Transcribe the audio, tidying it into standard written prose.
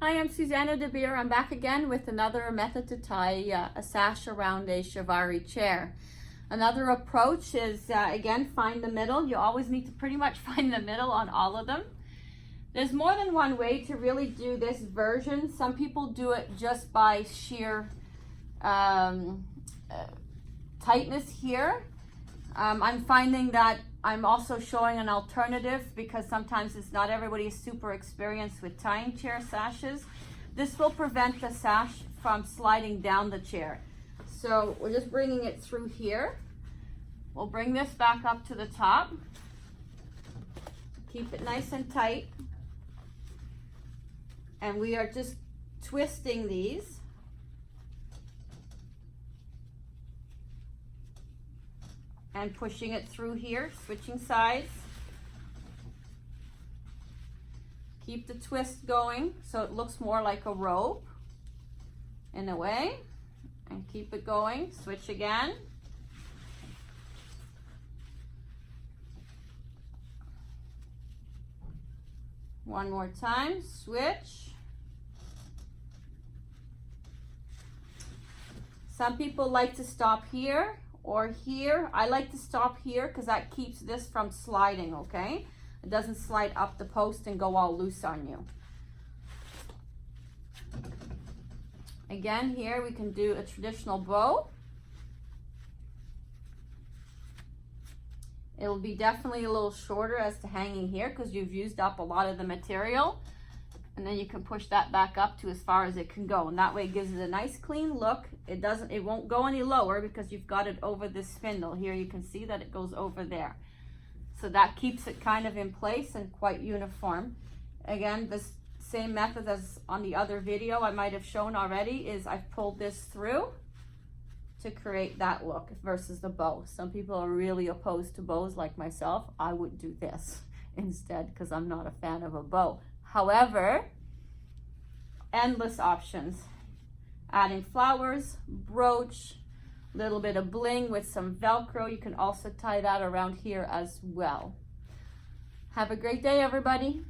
Hi, I'm Susanna De Beer. I'm back again with another method to tie a sash around a Chiavari chair. Another approach is, again, find the middle. You always need to pretty much find the middle on all of them. There's more than one way to really do this version. Some people do it just by sheer tightness here. I'm finding that I'm also showing an alternative because sometimes it's not everybody is super experienced with tying chair sashes. This will prevent the sash from sliding down the chair. So we're just bringing it through here. We'll bring this back up to the top. Keep it nice and tight. And we are just twisting these. And pushing it through here, switching sides. Keep the twist going so it looks more like a rope in a way. And keep it going, switch again. One more time, switch. Some people like to stop here or here. I like to stop here because that keeps this from sliding, okay? It doesn't slide up the post and go all loose on you. Again, here we can do a traditional bow. It'll be definitely a little shorter as to hanging here because you've used up a lot of the material. And then you can push that back up to as far as it can go. And that way it gives it a nice clean look. It won't go any lower because you've got it over this spindle. Here you can see that it goes over there. So that keeps it kind of in place and quite uniform. Again, this same method as on the other video I might have shown already is I've pulled this through to create that look versus the bow. Some people are really opposed to bows like myself. I would do this instead because I'm not a fan of a bow. However, endless options. Adding flowers, brooch, little bit of bling with some Velcro. You can also tie that around here as well. Have a great day, everybody.